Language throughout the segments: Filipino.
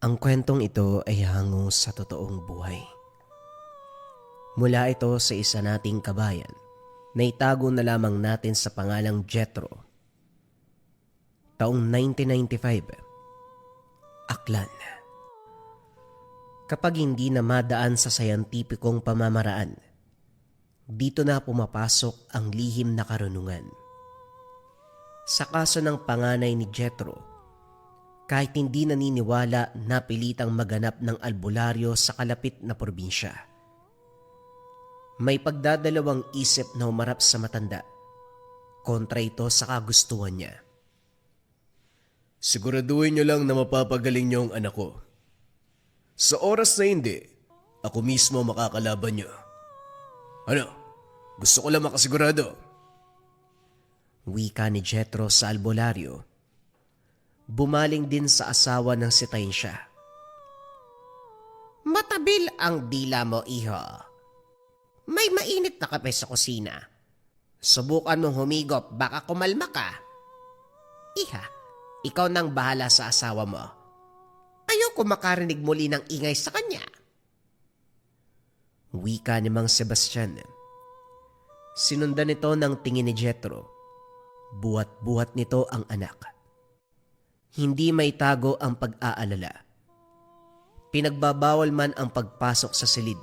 Ang kwentong ito ay hango sa totoong buhay. Mula ito sa isa nating kabayan na itago na lamang natin sa pangalang Jethro. Taong 1995, Aklan. Kapag hindi na madaan sa sayantipikong pamamaraan, dito na pumapasok ang lihim na karunungan. Sa kaso ng panganay ni Jethro, kahit hindi naniniwala na pilitang maganap ng albularyo sa kalapit na probinsya, may pagdadalawang isip na humarap sa matanda kontra ito sa kagustuhan niya. Siguraduhin niyo lang na mapapagaling niyo ang anak ko. Sa oras na hindi, ako mismo makakalaban niyo. Ano? Gusto ko lang makasigurado. Wika ni Jethro sa albularyo. Bumaling din sa asawa ng si Tainsya. Matabil ang dila mo, iho. May mainit na kape sa kusina. Subukan mong humigop, baka kumalma ka. Iha, ikaw nang bahala sa asawa mo. Ayoko makarinig muli ng ingay sa kanya. Wika ni Mang Sebastian. Sinundan nito ng tingin ni Jethro. Buhat-buhat nito ang anak. Hindi may tago ang pag-aalala. Pinagbabawal man ang pagpasok sa silid,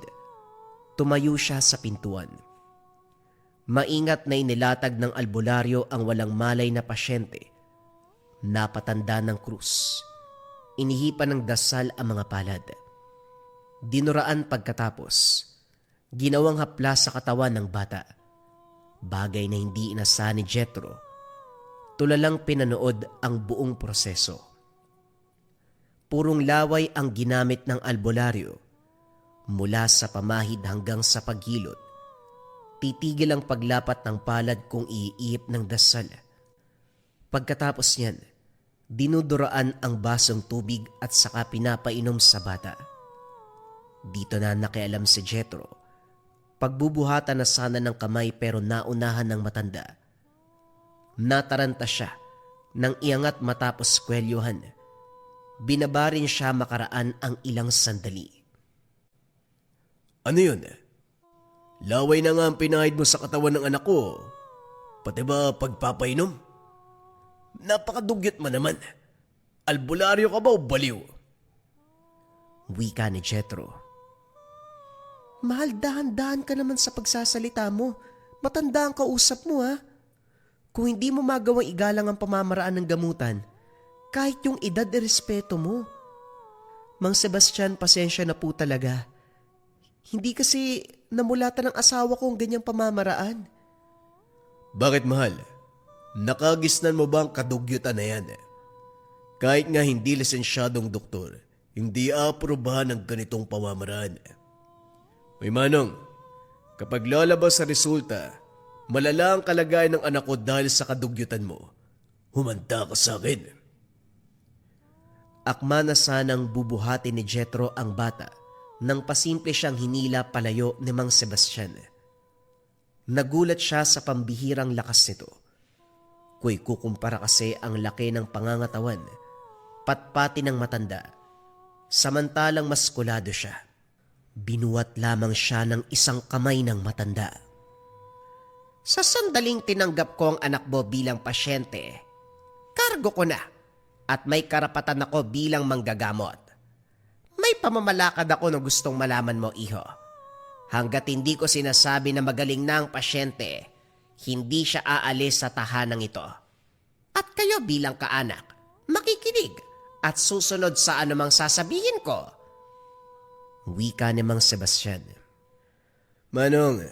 tumayo siya sa pintuan. Maingat na inilatag ng albularyo ang walang malay na pasyente. Napatanda ng krus. Inihipan ng dasal ang mga palad. Dinuraan pagkatapos. Ginawang hapla sa katawan ng bata. Bagay na hindi inasa ni Jethro. Tulalang pinanood ang buong proseso. Purong laway ang ginamit ng albularyo. Mula sa pamahid hanggang sa paghilot. Titigil ang paglapat ng palad kung iiip ng dasal. Pagkatapos niyan, dinuduraan ang basong tubig at saka pinapainom sa bata. Dito na nakialam si Jethro. Pagbubuhatan na sana ng kamay pero naunahan ng matanda. Nataranta siya nang iangat matapos kwelyohan. Binabarin siya makaraan ang ilang sandali. Ano yun? Laway na nga ang pinahid mo sa katawan ng anak ko. Pati ba pagpapainom? Napakadugyot mo naman. Albularyo ka ba o baliw? Wika ni Jethro. Mahal, dahan-dahan ka naman sa pagsasalita mo. Matanda ang kausap mo, ha? Kung hindi mo magawang igalang ang pamamaraan ng gamutan, kahit yung edad e respeto mo. Mang Sebastian, pasensya na po talaga. Hindi kasi namulatan ng asawa ko ang ganyang pamamaraan. Bakit mahal? Nakagisnan mo ba ang kadugyutan na yan? Kahit nga hindi lisensyadong doktor, hindi aprobahan ng ganitong pamamaraan. May manong, kapag lalabas sa resulta, malala ang kalagayan ng anak ko dahil sa kadugyutan mo. Humanda ka sa akin. Akma na sanang bubuhatin ni Jethro ang bata nang pasimple siyang hinila palayo ni Mang Sebastian. Nagulat siya sa pambihirang lakas nito. Kung ikukumpara kasi ang laki ng pangangatawan, patpati ng matanda, samantalang maskulado siya. Binuhat lamang siya ng isang kamay ng matanda. Sa sandaling tinanggap ko ang anak mo bilang pasyente, kargo ko na at may karapatan ako bilang manggagamot. May pamamalakad ako na gustong malaman mo, iho. Hanggat hindi ko sinasabi na magaling na ang pasyente, hindi siya aalis sa tahanang ito. At kayo bilang kaanak, makikinig at susunod sa anumang sasabihin ko. Wika ni Mang Sebastian. Manong,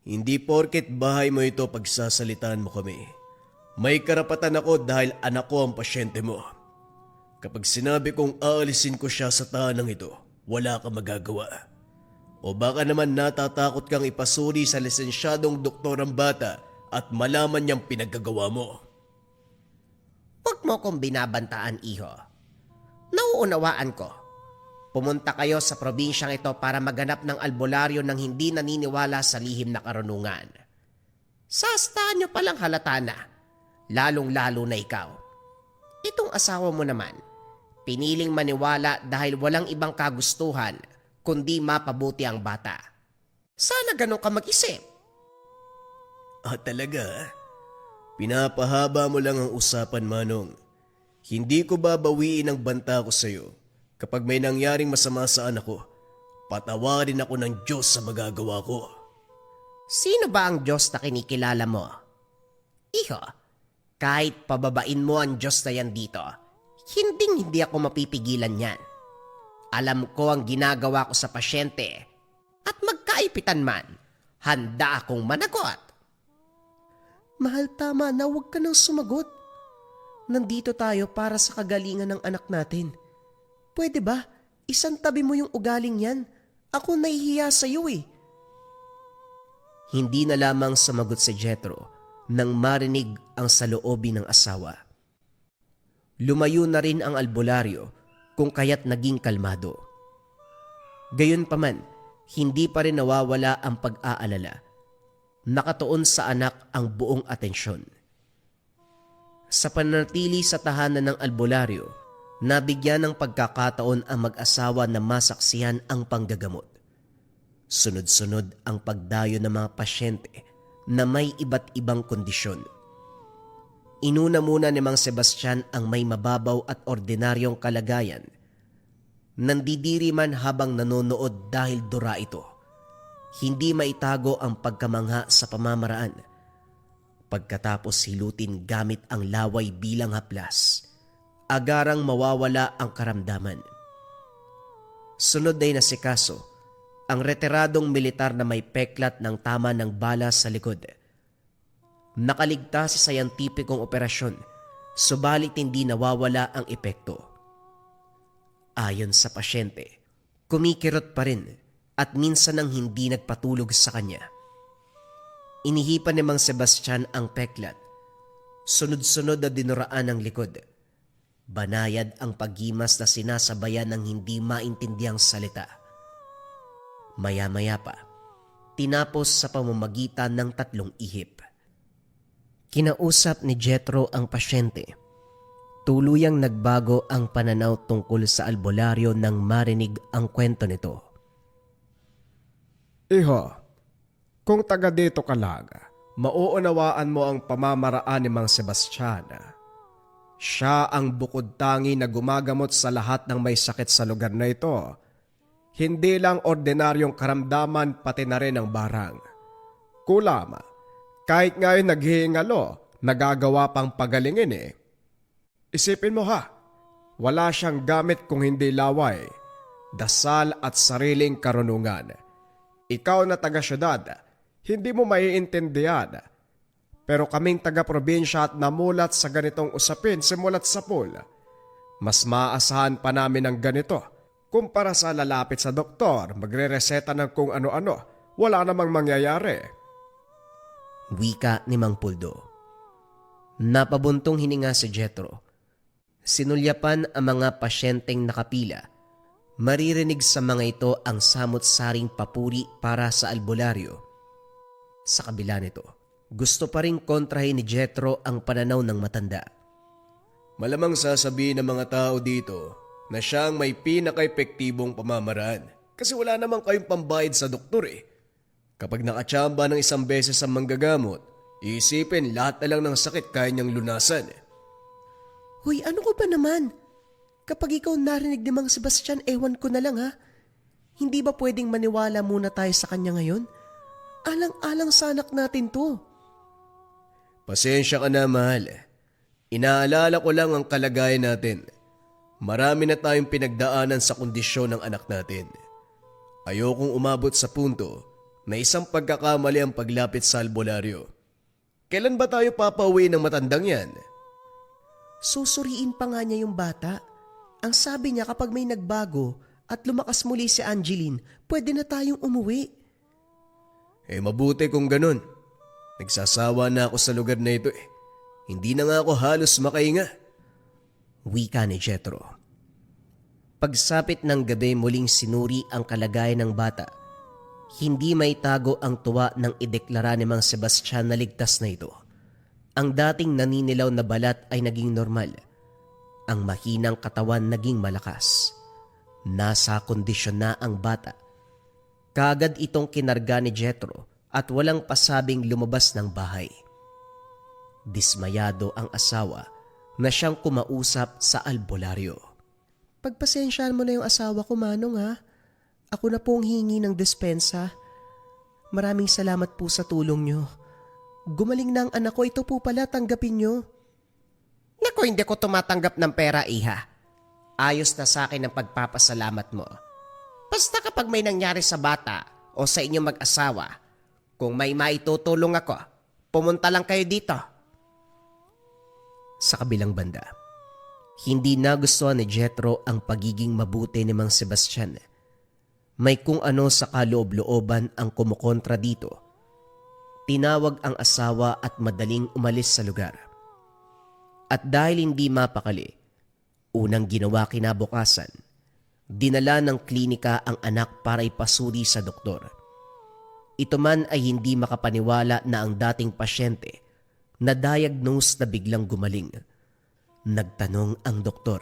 hindi porket bahay mo ito pagsasalitaan mo kami. May karapatan ako dahil anak ko ang pasyente mo. Kapag sinabi kong aalisin ko siya sa tahanang ito, wala kang magagawa. O baka naman natatakot kang ipasuri sa lisensyadong doktor ang bata at malaman niyang pinaggagawa mo. Huwag mo kong binabantaan, iho. Nauunawaan ko. Pumunta kayo sa probinsyang ito para maganap ng albularyo ng hindi naniniwala sa lihim na karunungan. Sa astahan nyo palang halata na, lalong-lalo na ikaw. Itong asawa mo naman, Piniling maniwala dahil walang ibang kagustuhan kundi mapabuti ang bata. Sana ganun ka mag-isip. Talaga? Pinapahaba mo lang ang usapan, Manong. Hindi ko babawiin ang banta ko sa'yo. Kapag may nangyaring masama sa anak ko, patawarin ako ng Diyos sa magagawa ko. Sino ba ang Diyos na kinikilala mo? Iho, kahit pababain mo ang Diyos na yan dito, hindi ako mapipigilan yan. Alam ko ang ginagawa ko sa pasyente at magkaipitan man, handa akong managot. Mahal, tama na, huwag ka nang sumagot. Nandito tayo para sa kagalingan ng anak natin. Pwede ba? Isang tabi mo yung ugaling yan. Ako nahihiya sa iyo eh. Hindi na lamang sumagot si Jethro nang marinig ang saloobin ng asawa. Lumayo na rin ang albularyo kung kaya't naging kalmado. Gayunpaman, hindi pa rin nawawala ang pag-aalala. Nakatuon sa anak ang buong atensyon. Sa pananatili sa tahanan ng albularyo, nabigyan ng pagkakataon ang mag-asawa na masaksihan ang panggagamot. Sunod-sunod ang pagdayo ng mga pasyente na may iba't ibang kondisyon. Inuna muna ni Mang Sebastian ang may mababaw at ordinaryong kalagayan. Nandidiri man habang nanonood dahil dura ito. Hindi maitago ang pagkamangha sa pamamaraan. Pagkatapos hilutin gamit ang laway bilang haplas, agarang mawawala ang karamdaman. Sunod ay nasikaso ang retiradong militar na may peklat ng tama ng bala sa likod. Nakaligtas sa scientificong operasyon, subalit hindi nawawala ang epekto. Ayon sa pasyente, kumikirot pa rin at minsan nang hindi nagpatulog sa kanya. Inihipan ni Mang Sebastian ang peklat. Sunod-sunod na dinuraan ang likod. Banayad ang paggimas na sinasabayan ng hindi maintindiang salita. Maya-maya pa, tinapos sa pamamagitan ng 3 ihip. Kinausap ni Jethro ang pasyente. Tuluyang nagbago ang pananaw tungkol sa albularyo nang marinig ang kwento nito. Iho, kung taga dito ka lang, mauunawaan mo ang pamamaraan ni Mang Sebastian. Siya ang bukod tangi na gumagamot sa lahat ng may sakit sa lugar na ito. Hindi lang ordinaryong karamdaman, pati na rin ang barang. Kulam, kahit ngayon naghihingalo, nagagawa pang pagalingin eh. Isipin mo ha, wala siyang gamit kung hindi laway, dasal at sariling karunungan. Ikaw na taga-syudad, hindi mo maiintindihan. Pero kaming taga-probinsya at namulat sa ganitong usapin simulat sa pool, mas maasahan pa namin ng ganito kumpara sa lalapit sa doktor, magre-reseta ng kung ano-ano, wala namang mangyayari. Wika ni Mang Puldo. Napabuntong hininga si Jethro. Sinulyapan ang mga pasyenteng nakapila. Maririnig sa mga ito ang samot-saring papuri para sa albularyo. Sa kabila nito, gusto pa rin kontrahin ni Jethro ang pananaw ng matanda. Malamang sasabihin ng mga tao dito na siya ang may pinaka-epektibong pamamaraan kasi wala namang kayong pambayad sa doktor eh. Kapag nakatsamba ng 1 beses ang manggagamot, iisipin lahat na lang ng sakit kaya niyang lunasan. Hoy, ano ko ba naman? Kapag ikaw narinig ni Mang Sebastian, ewan ko na lang ha. Hindi ba pwedeng maniwala muna tayo sa kanya ngayon? Alang-alang sa anak natin to. Pasensya ka na, mahal. Inaalala ko lang ang kalagayan natin. Marami na tayong pinagdaanan sa kondisyon ng anak natin. Ayokong umabot sa punto na isang pagkakamali ang paglapit sa albularyo. Kailan ba tayo papauwi ng matandang yan? Susuriin pa nga niya yung bata. Ang sabi niya kapag may nagbago at lumakas muli si Angeline, pwede na tayong umuwi. Mabuti kung ganun. Nagsasawa na ako sa lugar na ito eh. Hindi na nga ako halos makahinga. Wika ni Jethro. Pagsapit ng gabi muling sinuri ang kalagayan ng bata. Hindi may tago ang tuwa ng ideklara ni Mang Sebastian na ligtas na ito. Ang dating naninilaw na balat ay naging normal. Ang mahinang katawan naging malakas. Nasa kondisyon na ang bata. Kaagad itong kinarga ni Jethro at walang pasabing lumabas ng bahay. Dismayado ang asawa na siyang kumausap sa albularyo. Pagpasensyaan mo na yung asawa ko, Manong, ha? Ako na pong hingi ng dispensa. Maraming salamat po sa tulong nyo. Gumaling na ang anak ko, ito po pala, tanggapin nyo. Naku, hindi ko tumatanggap ng pera, iha. Ayos na sa akin ang pagpapasalamat mo. Basta kapag may nangyari sa bata o sa inyong mag-asawa, kung may maitutulong ako, pumunta lang kayo dito. Sa kabilang banda, hindi nagustuhan ni Jethro ang pagiging mabuti ni Mang Sebastian. May kung ano sa kaloob-looban ang kumukontra dito. Tinawag ang asawa at madaling umalis sa lugar. At dahil hindi mapakali, unang ginawa kinabukasan, dinala ng klinika ang anak para ipasuri sa doktor. Ito man ay hindi makapaniwala na ang dating pasyente na diagnose na biglang gumaling. Nagtanong ang doktor,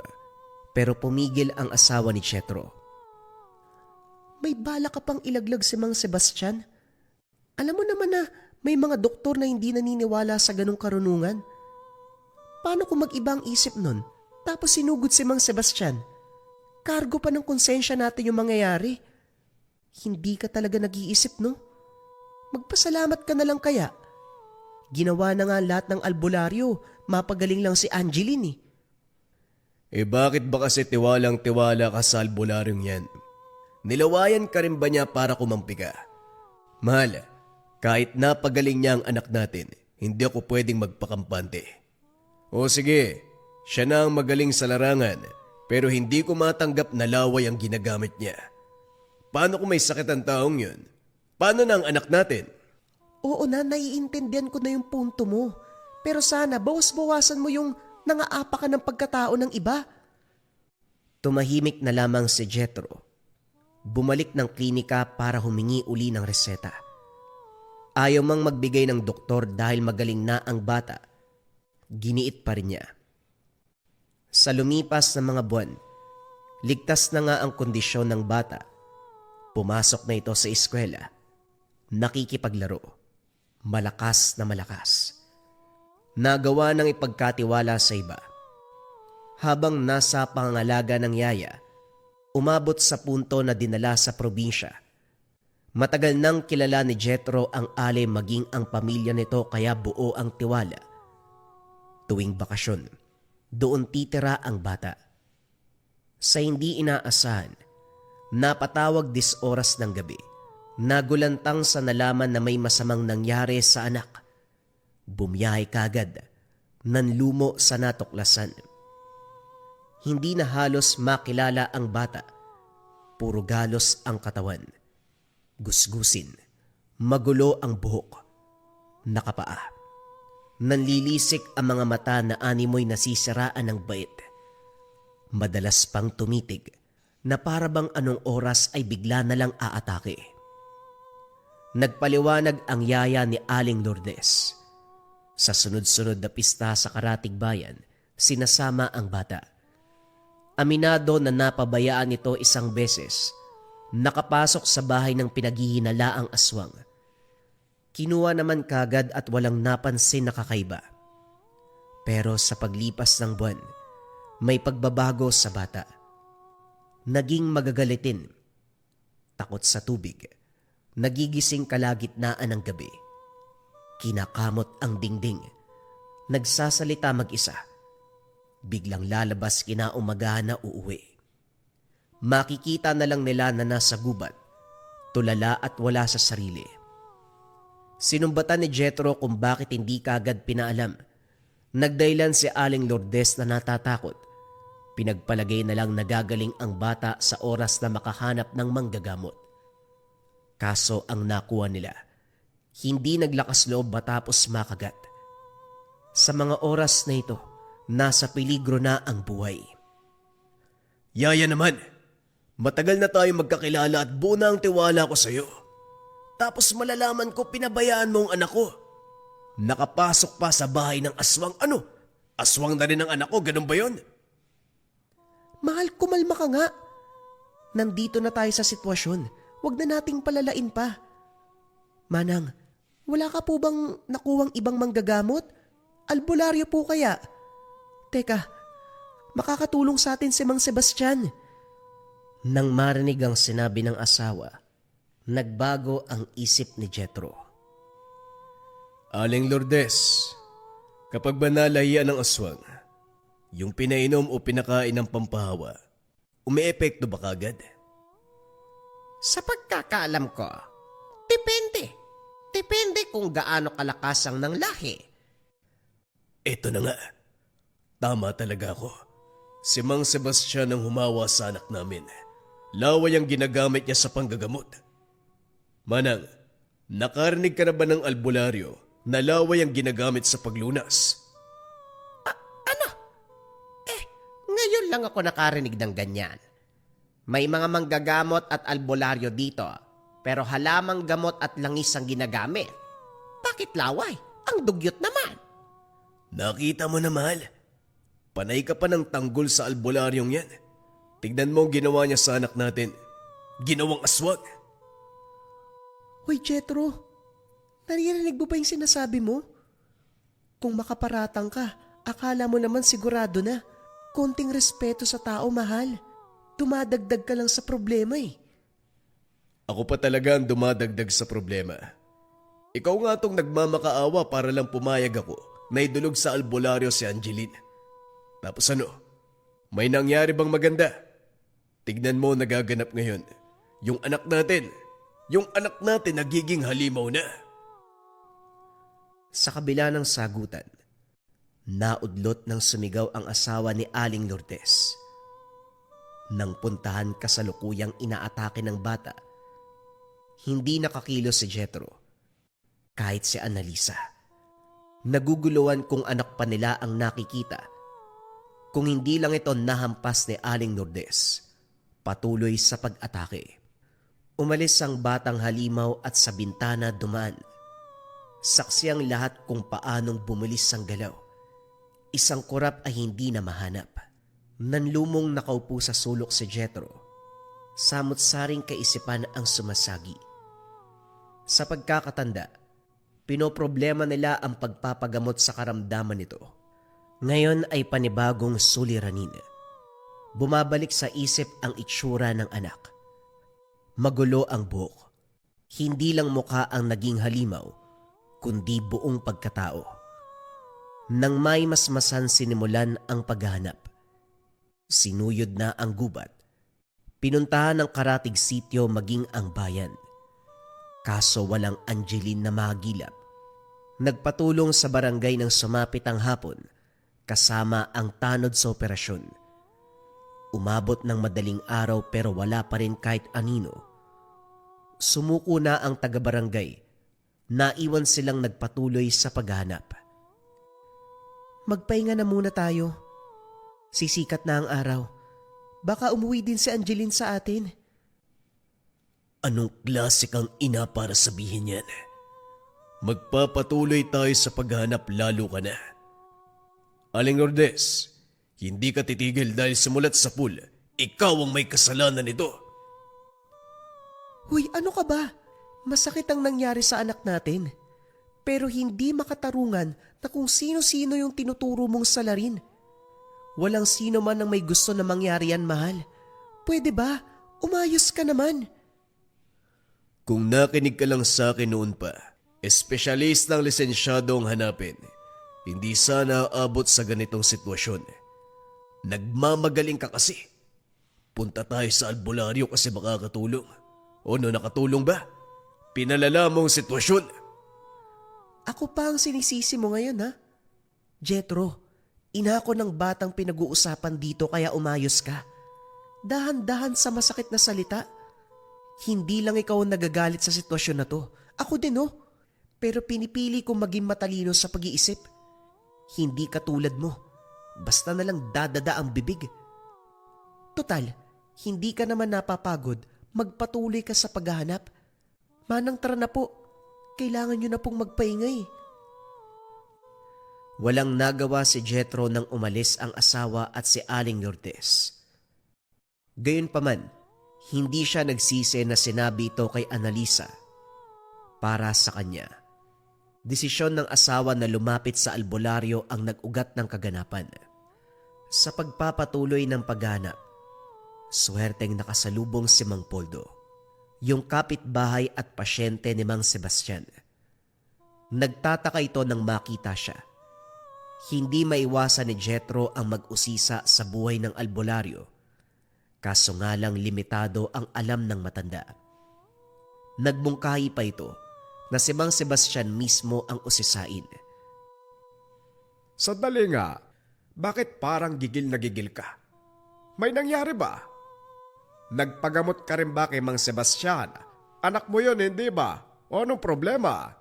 pero pumigil ang asawa ni Jethro. May bala ka pang ilaglag si Mang Sebastian? Alam mo naman na may mga doktor na hindi naniniwala sa ganong karunungan. Paano kung mag-ibang isip nun, tapos sinugod si Mang Sebastian? Kargo pa ng konsensya natin yung mangyayari. Hindi ka talaga nag-iisip, no? Magpasalamat ka na lang kaya. Ginawa na nga lahat ng albularyo, mapagaling lang si Angeline Bakit ba kasi tiwalang-tiwala ka sa albularyong yan? Nilawayan ka rin ba niya para kumampi ka? Mahal, kahit napagaling niya ang anak natin, hindi ako pwedeng magpakampante. O sige, siya na ang magaling sa larangan, pero hindi ko matanggap na laway ang ginagamit niya. Paano kung may sakit ang taong yun? Paano na ang anak natin? Oo na, naiintindihan ko na yung punto mo. Pero sana bawas-bawasan mo yung nangaapa ka ng pagkatao ng iba. Tumahimik na lamang si Jethro. Bumalik ng klinika para humingi uli ng reseta. Ayaw mang magbigay ng doktor dahil magaling na ang bata. Giniit pa rin niya. Sa lumipas na mga buwan, ligtas na nga ang kondisyon ng bata. Pumasok na ito sa eskwela. Nakikipaglaro. Malakas na malakas. Nagawa ng ipagkatiwala sa iba. Habang nasa pangangalaga ng yaya, umabot sa punto na dinala sa probinsya. Matagal nang kilala ni Jethro ang Ale maging ang pamilya nito kaya buo ang tiwala. Tuwing bakasyon, doon titira ang bata. Sa hindi inaasahan, napatawag 10 oras ng gabi. Nagulantang sa nalaman na may masamang nangyari sa anak. Bumiyahe kagad, nanlumo sa natuklasan. Hindi na halos makilala ang bata. Puro galos ang katawan. Gusgusin, magulo ang buhok. Nakapaa. Nanlilisik ang mga mata na animoy nasisiraan ng bait. Madalas pang tumitig na parabang anong oras ay bigla na lang aatake. Nagpaliwanag ang yaya ni Aling Lourdes. Sa sunod-sunod na pista sa Karatig Bayan, sinasama ang bata. Aminado na napabayaan ito isang beses. Nakapasok sa bahay ng pinaghihinalaang aswang. Kinuha naman kagad at walang napansin na kakaiba. Pero sa paglipas ng buwan, may pagbabago sa bata. Naging magagalitin. Takot sa tubig. Nagigising kalagitnaan ng gabi. Kinakamot ang dingding. Nagsasalita mag-isa. Biglang lalabas kinaumagahan na uuwi. Makikita na lang nila na nasa gubat, tulala at wala sa sarili. Sinumbatan ni Jethro kung bakit hindi kaagad pinaalam. Nagdahilan si Aling Lourdes na natatakot. Pinagpalagay na lang nagagaling ang bata sa oras na makahanap ng manggagamot. Kaso ang nakuha nila, hindi naglakas loob matapos makagat. Sa mga oras na ito, nasa peligro na ang buhay. Yaya naman, matagal na tayo magkakilala at buo na ang tiwala ko sa iyo. Tapos malalaman ko pinabayaan mo ang anak ko. Nakapasok pa sa bahay ng aswang. Ano? Aswang na rin ang anak ko, ganun ba yun? Mahal, kumalma ka nga. Nandito na tayo sa sitwasyon. Huwag na nating palalain pa. Manang, wala ka po bang nakuwang ibang manggagamot? Albularyo po kaya? Teka, makakatulong sa atin si Mang Sebastian. Nang marinig ang sinabi ng asawa, nagbago ang isip ni Jethro. Aling Lourdes, kapag ba nalahian ng aswang, yung pinainom o pinakain ng pampahawa, umiepekto ba kagad? Sa pagkakaalam ko, depende. Depende kung gaano kalakas ang ng lahi. Ito na nga. Tama talaga ako. Si Mang Sebastian ang humawa sa anak namin. Laway ang ginagamit niya sa panggagamot. Manang, nakarinig ka na ba ng albularyo na laway ang ginagamit sa paglunas? Ano? Ngayon lang ako nakarinig ng ganyan. May mga manggagamot at albularyo dito, pero halamang gamot at langis ang ginagamit. Bakit laway? Ang dugyot naman. Nakita mo na, mahal. Panay ka pa ng tanggol sa albularyong yan. Tignan mo ang ginawa niya sa anak natin. Ginawang aswang. Hoy Jethro, naririnig mo ba yung sinasabi mo? Kung makaparatang ka, akala mo naman sigurado na. Konting respeto sa tao, mahal. Dumadagdag ka lang sa problema eh. Ako pa talaga ang dumadagdag sa problema. Ikaw nga tong nagmamakaawa para lang pumayag ako na idulog sa albularyo si Angeline. Tapos ano? May nangyari bang maganda? Tignan mo nagaganap ngayon. Yung anak natin nagiging halimaw na. Sa kabila ng sagutan, naudlot ng sumigaw ang asawa ni Aling Lourdes. Nang puntahan kasalukuyang inaatake ng bata, hindi nakakilos si Jethro. Kahit si Annalisa. Naguguluhan kung anak pa nila ang nakikita. Kung hindi lang ito nahampas ni Aling Lourdes, patuloy sa pag-atake. Umalis ang batang halimaw at sa bintana dumaan. Saksi ang lahat kung paanong bumilis ang galaw. Isang kurap ay hindi na mahanap. Nanlumong nakaupo sa sulok si Jethro. Samot-saring kaisipan ang sumasagi. Sa pagkakatanda, pinoproblema nila ang pagpapagamot sa karamdaman nito. Ngayon ay panibagong suliranin. Bumabalik sa isip ang itsura ng anak. Magulo ang buhok. Hindi lang mukha ang naging halimaw, kundi buong pagkatao. Nang may masmasan sinimulan ang paghahanap. Sinuyod na ang gubat. Pinuntahan ng karatig sityo maging ang bayan. Kaso walang Angeline na mahagilap. Nagpatulong sa barangay ng sumapit ang hapon kasama ang tanod sa operasyon. Umabot ng madaling araw pero wala pa rin kahit anino. Sumuko na ang taga-barangay. Naiwan silang nagpatuloy sa paghahanap. Magpahinga na muna tayo. Sisikat na ang araw. Baka umuwi din si Angeline sa atin. Anong klase kang ina para sabihin yan? Magpapatuloy tayo sa paghahanap lalo ka na. Aling Lourdes, hindi ka titigil dahil simulat sa pool, ikaw ang may kasalanan nito. Huy, ano ka ba? Masakit ang nangyari sa anak natin. Pero hindi makatarungan na kung sino-sino yung tinuturo mong salarin. Walang sino man ang may gusto na mangyari yan, mahal. Pwede ba? Umayos ka naman. Kung nakinig ka lang sa akin noon pa, espesyalist ng lisensyado ang hanapin, hindi sana aabot sa ganitong sitwasyon. Nagmamagaling ka kasi. Punta tayo sa albularyo kasi makakatulong. O no, nakatulong ba? Pinalala mo ang sitwasyon. Ako pa ang sinisisi mo ngayon, ha? Jethro, ina ko ng batang pinag-uusapan dito kaya umayos ka. Dahan-dahan sa masakit na salita. Hindi lang ikaw ang nagagalit sa sitwasyon na to. Ako din, oh. Pero pinipili kong maging matalino sa pag-iisip. Hindi katulad mo. Basta na lang dadada ang bibig. Total, hindi ka naman napapagod. Magpatuloy ka sa paghahanap. Manang tara na po. Kailangan nyo na pong magpaingay. Walang nagawa si Jethro nang umalis ang asawa at si Aling Lourdes. Gayunpaman, hindi siya nagsisi na sinabi ito kay Annalisa. Para sa kanya, desisyon ng asawa na lumapit sa albularyo ang nag-ugat ng kaganapan. Sa pagpapatuloy ng paghanap, swerteng nakasalubong si Mang Poldo, yung kapitbahay at pasyente ni Mang Sebastian. Nagtataka ito nang makita siya. Hindi maiwasan ni Jethro ang mag-usisa sa buhay ng albularyo, kaso nga lang limitado ang alam ng matanda. Nagbungkahi pa ito na si Mang Sebastian mismo ang usisain. Sandali nga, bakit parang gigil na gigil ka? May nangyari ba? Nagpagamot ka rin ba kay Mang Sebastian? Anak mo yun, hindi ba? O anong problema?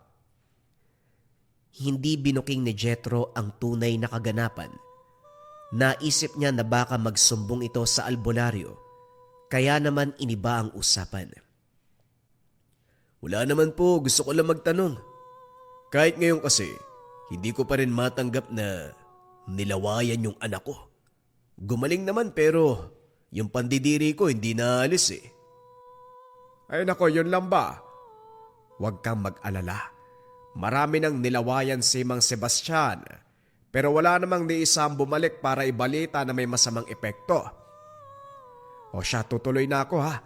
Hindi binuking ni Jethro ang tunay na kaganapan. Naisip niya na baka magsumbong ito sa albularyo, kaya naman iniba ang usapan. Wala naman po, gusto ko lang magtanong. Kahit ngayon kasi, hindi ko pa rin matanggap na nilawayan yung anak ko. Gumaling naman pero yung pandidiri ko hindi naalis eh. Ay nako, yun lang ba? Huwag kang mag-alala. Marami nang nilawayan si Mang Sebastian, pero wala namang ni isang bumalik para ibalita na may masamang epekto. O siya, tutuloy na ako ha.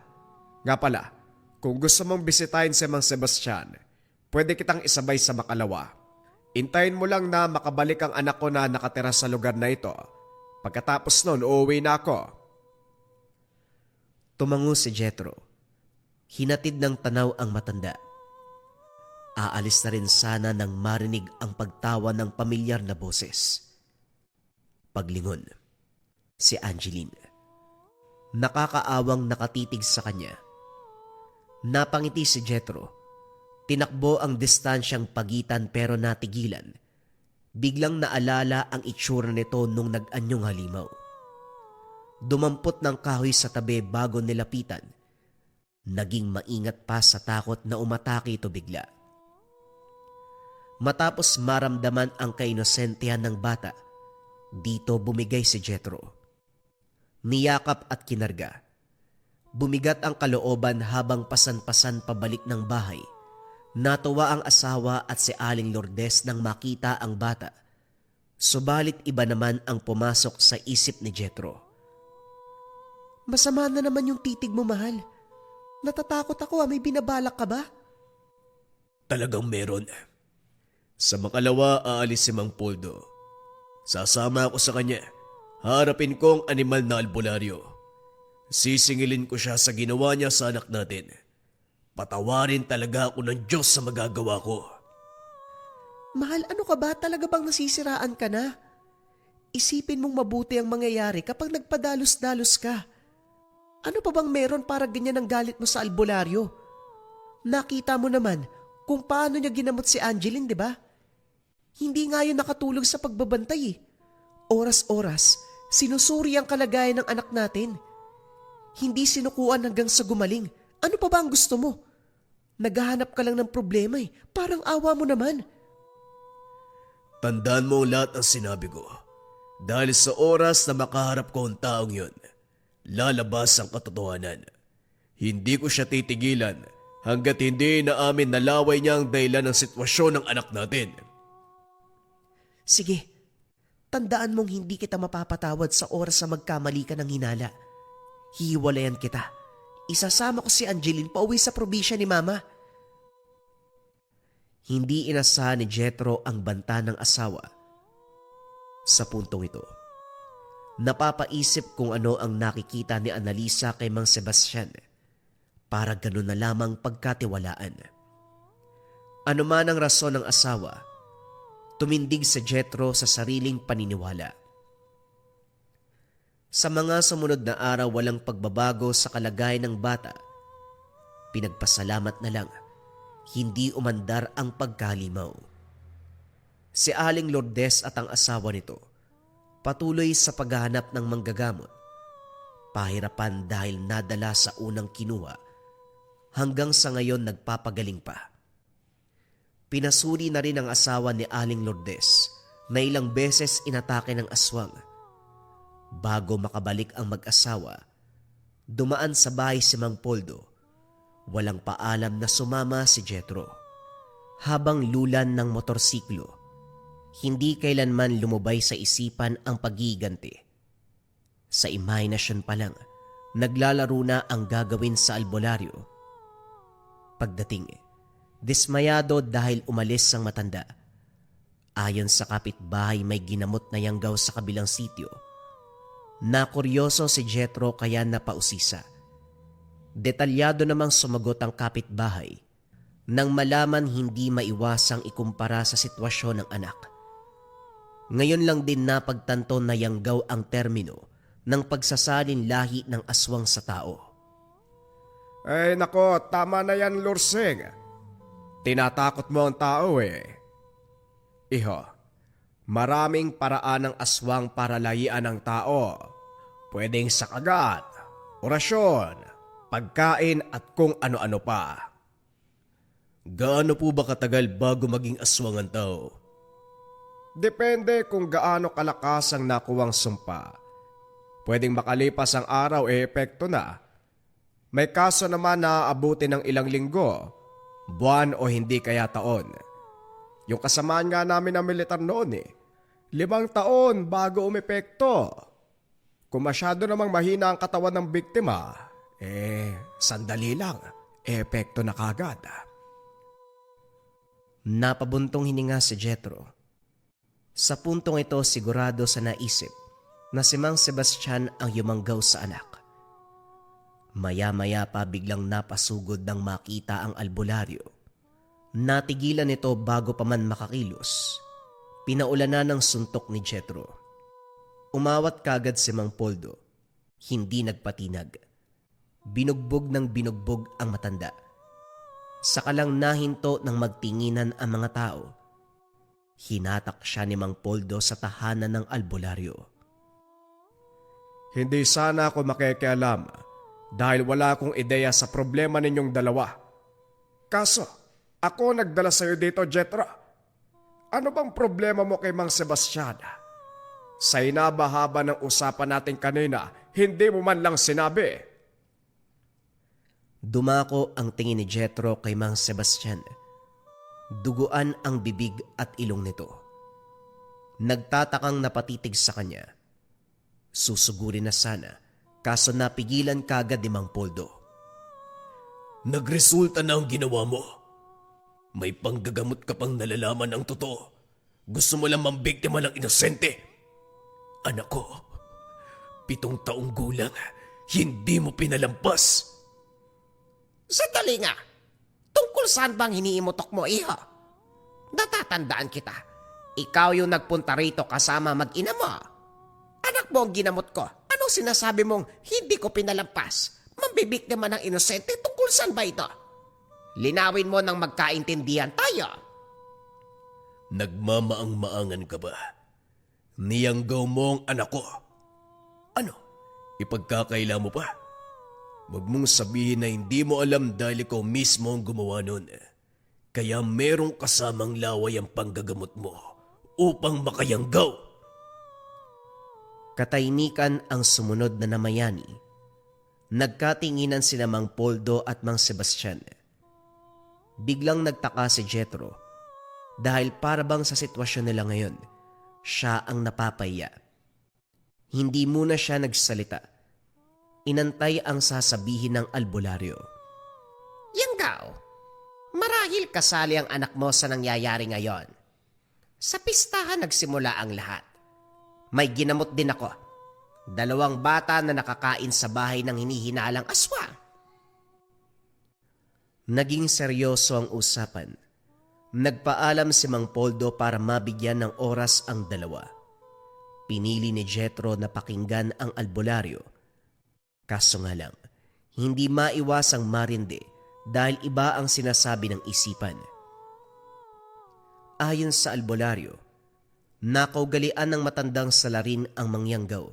Nga pala, kung gusto mong bisitahin si Mang Sebastian, pwede kitang isabay sa Makalawa. Intayin mo lang na makabalik ang anak ko na nakatira sa lugar na ito. Pagkatapos nun, uuwi na ako. Tumango si Jethro. Hinatid ng tanaw ang matanda. Aalis na rin sana nang marinig ang pagtawa ng pamilyar na boses. Paglingon, si Angeline. Nakakaawang nakatitig sa kanya. Napangiti si Jethro. Tinakbo ang distansyang pagitan pero natigilan. Biglang naalala ang itsura nito nung nag-anyong halimaw. Dumampot ng kahoy sa tabi bago nilapitan. Naging maingat pa sa takot na umatake ito bigla. Matapos maramdaman ang kainosentihan ng bata, dito bumigay si Jethro. Niyakap at kinarga. Bumigat ang kalooban habang pasan-pasan pabalik ng bahay. Natuwa ang asawa at si Aling Lourdes nang makita ang bata. Subalit iba naman ang pumasok sa isip ni Jethro. Masama na naman yung titig mo, mahal. Natatakot ako, may binabalak ka ba? Talagang meron. Sa Makalawa aalis si Mang Poldo. Sasama ako sa kanya. Harapin ko ang animal na albularyo. Sisingilin ko siya sa ginawa niya sa anak natin. Patawarin talaga ako ng Diyos sa magagawa ko. Mahal, ano ka ba? Talaga bang nasisiraan ka na? Isipin mong mabuti ang mangyayari kapag nagpadalos-dalos ka. Ano pa bang meron para ganyan ang galit mo sa albularyo? Nakita mo naman kung paano niya ginamot si Angeline, di ba? Hindi nga yun nakatulog sa pagbabantay eh. Oras-oras, sinusuri ang kalagayan ng anak natin. Hindi sinukuan hanggang sa gumaling. Ano pa ba ang gusto mo? Naghahanap ka lang ng problema eh. Parang awa mo naman. Tandaan mo lahat ng sinabi ko. Dahil sa oras na makaharap ko ang taong yun, lalabas ang katotohanan. Hindi ko siya titigilan hanggat hindi na amin nalaway niya ang dahilan ng sitwasyon ng anak natin. Sige, tandaan mong hindi kita mapapatawad sa oras na magkamali ka ng hinala. Hiwalayan kita. Isasama ko si Angeline pauwi sa probinsya ni Mama. Hindi inasahan ni Jethro ang banta ng asawa. Sa puntong ito, napapaisip kung ano ang nakikita ni Annalisa kay Mang Sebastian para ganun na lamang pagkatiwalaan. Ano man ang rason ng asawa, tumindig si Jethro sa sariling paniniwala. Sa mga sumunod na araw walang pagbabago sa kalagayan ng bata. Pinagpasalamat na lang, hindi umandar ang pagkalimaw. Si Aling Lourdes at ang asawa nito patuloy sa paghahanap ng manggagamot. Pahirapan dahil nadala sa unang kinuha, hanggang sa ngayon nagpapagaling pa. Pinasuri na rin ang asawa ni Aling Lourdes na ilang beses inatake ng aswang. Bago makabalik ang mag-asawa, Dumaan sa bahay si Mang Poldo. Walang paalam na sumama si Jethro. Habang lulan ng motorsiklo, hindi kailanman lumubay sa isipan ang paggiganti. Sa imahinasyon pa lang, naglalaro na ang gagawin sa albularyo. Pagdating, dismayado dahil umalis ang matanda. Ayon sa kapitbahay, may ginamot na yanggaw sa kabilang sityo. Nakuryoso si Jethro kaya napausisa. Detalyado namang sumagot ang kapitbahay nang malaman hindi maiwasang ikumpara sa sitwasyon ng anak. Ngayon lang din napagtanto na yanggaw ang termino ng pagsasalin lahi ng aswang sa tao. Ay nako, tama na yan, Lursing. Tinatakot mo ang tao eh. Iho, maraming paraan ng aswang para layian ang tao. Pwedeng sa kagat, orasyon, pagkain at kung ano-ano pa. Gaano po ba katagal bago maging aswang ang tao? Depende kung gaano kalakas ang nakuwang sumpa. Pwedeng makalipas ang araw epekto na. May kaso naman na aabutin ng ilang linggo, buwan o hindi kaya taon. Yung kasamaan nga namin ng militar noon 5 taon bago umepekto. Kung masyado namang mahina ang katawan ng biktima, sandali lang, epekto na kagad. Napabuntong hininga si Jethro. Sa puntong ito sigurado sa naisip na si Mang Sebastian ang yumanggaw sa anak. Maya-maya pa biglang napasugod nang makita ang albularyo. Natigilan ito bago pa man makakilos. Pinaulanan ng suntok ni Jethro. Umawat kagad si Mang Poldo. Hindi nagpatinag. Binugbog ng binugbog ang matanda. Saka lang nahinto ng magtinginan ang mga tao. Hinatak siya ni Mang Poldo sa tahanan ng albularyo. Hindi sana ako makikialam dahil wala akong ideya sa problema ninyong dalawa. Kaso, ako nagdala sa iyo dito, Jethro. Ano bang problema mo kay Mang Sebastian? Sa inabahaba ng usapan natin kanina, hindi mo man lang sinabi. Dumako ang tingin ni Jethro kay Mang Sebastian. Duguan ang bibig at ilong nito. Nagtatakang napatitig sa kanya. Susugurin na sana, kaso napigilan kagad ni Mang Poldo. Nagresulta na ang ginawa mo. May panggagamot ka pang nalalaman ang totoo. Gusto mo lang mambiktima ng inosente. Anak ko, 7 taong gulang, hindi mo pinalampas. Sandali nga. Tungkol saan bang hiniimutok mo, iho? Natatandaan kita. Ikaw yung nagpunta rito kasama mag-ina mo. Anak mo ang ginamot ko. Anong sinasabi mong hindi ko pinalampas? Mambibiktima ng inosente, tungkol saan ba ito? Linawin mo nang magkaintindihan tayo. Nagmamaang-maangan ka ba? Niyanggaw mo ang anak ko. Ano? Ipagkakaila mo pa? Huwag mong sabihin na hindi mo alam dahil ikaw mismo ang gumawa nun. Kaya merong kasamang laway ang panggagamot mo upang makayanggaw. Katahimikan ang sumunod na namayani. Nagkatinginan sina Mang Poldo at Mang Sebastian. Biglang nagtaka si Jethro dahil parabang sa sitwasyon nila ngayon, siya ang napapahiya. Hindi muna siya nagsalita. Inantay ang sasabihin ng albularyo. Yanggaw, marahil kasali ang anak mo sa nangyayari ngayon. Sa pistahan nagsimula ang lahat. May ginamot din ako. 2 bata na nakakain sa bahay ng hinihinalang aswang. Naging seryoso ang usapan. Nagpaalam si Mang Poldo para mabigyan ng oras ang dalawa. Pinili ni Jethro na pakinggan ang albularyo. Kaso nga lang, hindi maiwasang marindi dahil iba ang sinasabi ng isipan. Ayon sa albularyo, nakaugalian ng matandang salarin ang mangyanggaw.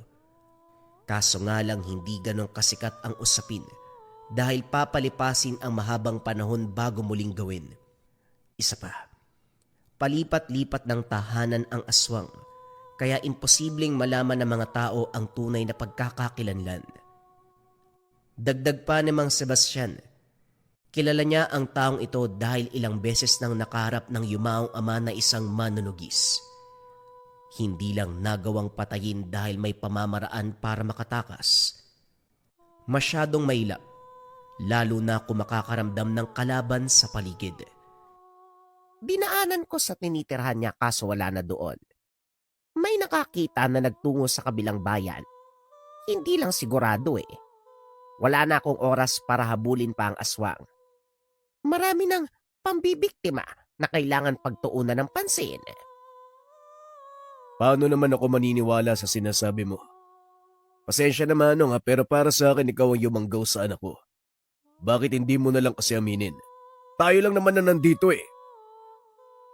Kaso nga lang hindi ganong kasikat ang usapin dahil papalipasin ang mahabang panahon bago muling gawin. Isa pa, palipat-lipat ng tahanan ang aswang kaya imposibleng malaman ng mga tao ang tunay na pagkakakilanlan. Dagdag pa ni Mang Sebastian, kilala niya ang taong ito dahil ilang beses nang nakaharap ng yumaong ama na isang manunugis. Hindi lang nagawang patayin dahil may pamamaraan para makatakas. Masyadong mailap, lalo na kung makakaramdam ng kalaban sa paligid. Dinaanan ko sa tinitirhan niya kaso wala na doon. May nakakita na nagtungo sa kabilang bayan. Hindi lang sigurado eh. Wala na akong oras para habulin pa ang aswang. Marami ng pambibiktima na kailangan pagtuunan ng pansin. Paano naman ako maniniwala sa sinasabi mo? Pasensya na Manong pero para sa akin ikaw ang yumanggaw sa anak ko. Bakit hindi mo na lang kasi aminin? Tayo lang naman na nandito eh.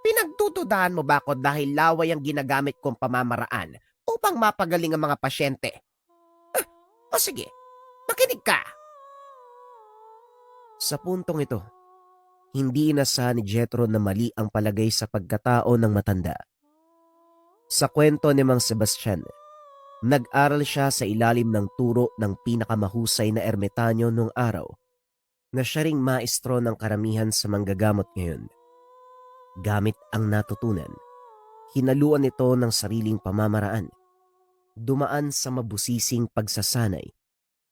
Pinagtutudahan mo ba ako dahil laway ang ginagamit kong pamamaraan upang mapagaling ang mga pasyente? O sige, makinig ka. Sa puntong ito, hindi inasahan ni Jethro na mali ang palagay sa pagkatao ng matanda. Sa kwento ni Mang Sebastian, nag-aral siya sa ilalim ng turo ng pinakamahusay na ermitanyo noong araw na siya ring maestro ng karamihan sa manggagamot ngayon. Gamit ang natutunan, hinaluan ito ng sariling pamamaraan. Dumaan sa mabusising pagsasanay,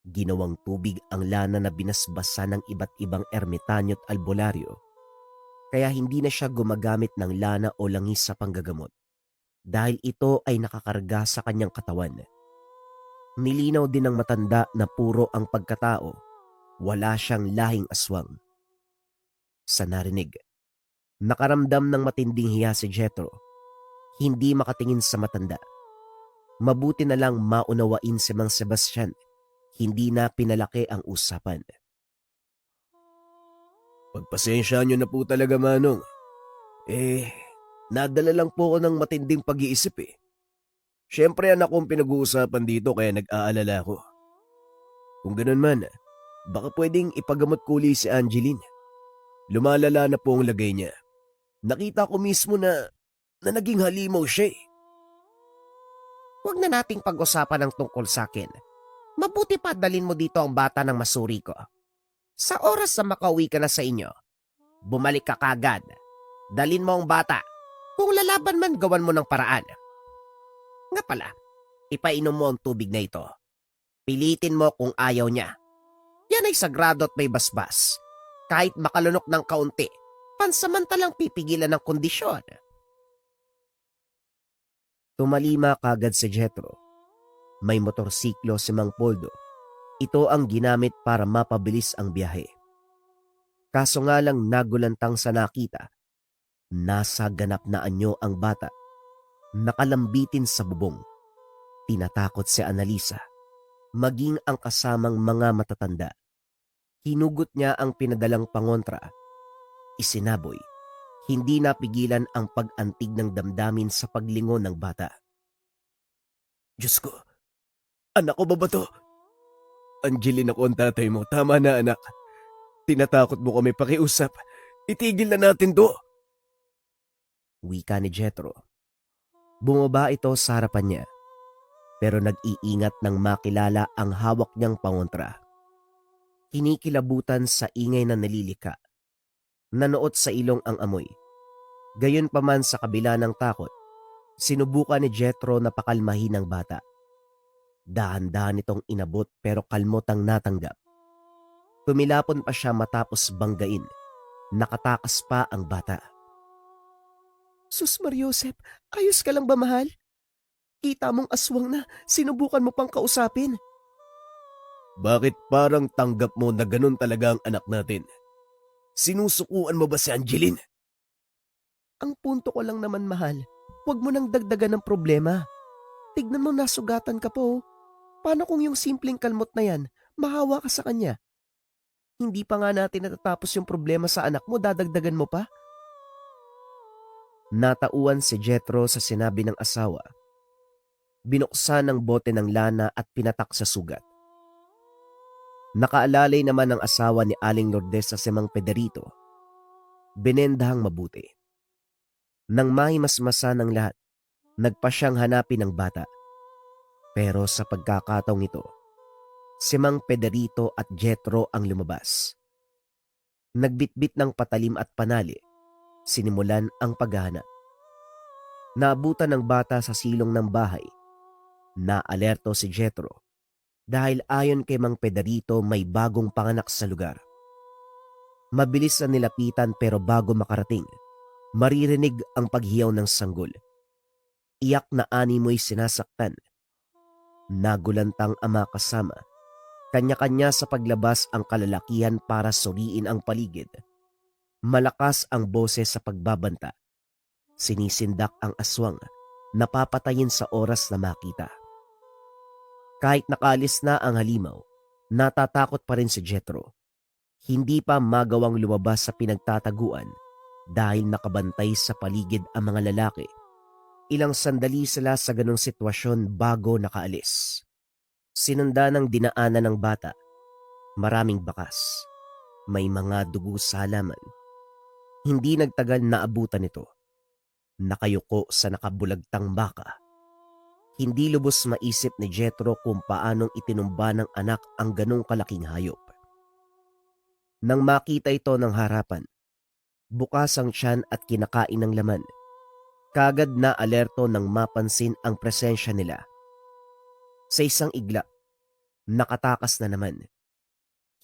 ginawang tubig ang lana na binasbasa ng iba't ibang ermitanyo at albularyo. Kaya hindi na siya gumagamit ng lana o langis sa panggagamot dahil ito ay nakakarga sa kanyang katawan. Nilinaw din ng matanda na puro ang pagkatao, wala siyang lahing aswang. Sa narinig, nakaramdam ng matinding hiya si Jethro. Hindi makatingin sa matanda. Mabuti na lang maunawain si Mang Sebastian. Hindi na pinalaki ang usapan. Pagpasensya nyo na po talaga Manong. Nadala lang po ako ng matinding pag-iisip eh. Siyempre anak kong pinag-uusapan dito kaya nag-aalala ko. Kung ganun man, baka pwedeng ipagamot ko uli si Angeline. Lumalala na po ang lagay niya. Nakita ko mismo na naging halimaw siya eh. Huwag na nating pag-usapan ng tungkol sa akin. Mabuti pa dalin mo dito ang bata ng masuri ko. Sa oras na makauwi ka na sa inyo, bumalik ka kagad. Dalin mo ang bata. Kung lalaban man, gawan mo ng paraan. Nga pala, ipainom mo ang tubig na ito. Pilitin mo kung ayaw niya. Yan ay sagrado at may basbas. Kahit makalunok ng kaunti, pansamantalang pipigilan ng kondisyon. Tumalima kagad si Jethro. May motorsiklo si Mang Poldo. Ito ang ginamit para mapabilis ang biyahe. Kaso nga lang nagulantang sa nakita. Nasa ganap na anyo ang bata. Nakalambitin sa bubong. Tinatakot si Annalisa. Maging ang kasamang mga matatanda. Hinugot niya ang pinadalang pangontra. Isinaboy. Hindi napigilan ang pag-antig ng damdamin sa paglingon ng bata. Diyos ko, anak ko ba to? Angeline ako ang tatay mo. Tama na anak. Tinatakot mo kami pakiusap. Itigil na natin to. Wika ni Jethro. Bumaba ito sa harapan niya. Pero nag-iingat nang makilala ang hawak niyang pangontra. Kinikilabutan sa ingay na nalilika. Nanoot sa ilong ang amoy. Gayon pa man sa kabila ng takot, sinubukan ni Jethro na pakalmahin ang bata. Dahan-dahan itong inabot pero kalmot ang natanggap. Tumilapon pa siya matapos banggain. Nakatakas pa ang bata. Sus Mariosep, ayos ka lang ba mahal? Kita mong aswang na, sinubukan mo pang kausapin. Bakit parang tanggap mo na ganun talaga ang anak natin? Sinusukuan mo ba si Angeline? Ang punto ko lang naman mahal, huwag mo nang dagdagan ng problema. Tignan mo nasugatan ka po. Paano kung yung simpleng kalmot na yan, mahawa ka sa kanya? Hindi pa nga natin natatapos yung problema sa anak mo, dadagdagan mo pa? Natauan si Jethro sa sinabi ng asawa. Binuksan ang bote ng lana at pinatak sa sugat. Nakaalalay naman ang asawa ni Aling Lourdes sa si Mang Pedrito. Binendahang mabuti. Nang mahimasmasa ng lahat, nagpa siyang hanapin ang bata. Pero sa pagkakataong ito, Si Mang Pedrito at Jetro ang lumabas. Nagbitbit ng patalim at panali, sinimulan ang paghahanap. Naabutan ng bata sa silong ng bahay. Naalerto si Jetro dahil ayon kay Mang Pedrito may bagong panganak sa lugar. Mabilis na nilapitan pero bago makarating, maririnig ang paghiyaw ng sanggol. Iyak na animoy sinasaktan. Nagulantang ama kasama. Kanya-kanya sa paglabas ang kalalakihan para suriin ang paligid. Malakas ang boses sa pagbabanta. Sinisindak ang aswang, napapatayin sa oras na makita. Kahit nakalis na ang halimaw, natatakot pa rin si Jetro. Hindi pa magawang lumabas sa pinagtataguan dahil nakabantay sa paligid ang mga lalaki. Ilang sandali sila sa ganong sitwasyon bago nakaalis. Sinunda ng dinaanan ng bata. Maraming bakas. May mga dugo sa halaman. Hindi nagtagal na abutan ito. Nakayuko sa nakabulagtang baka. Hindi lubos maisip ni Jetro kung paanong itinumba ng anak ang ganong kalaking hayop. Nang makita ito ng harapan, bukas ang tiyan at kinakain ng laman. Kagad na alerto nang mapansin ang presensya nila. Sa isang igla, nakatakas na naman.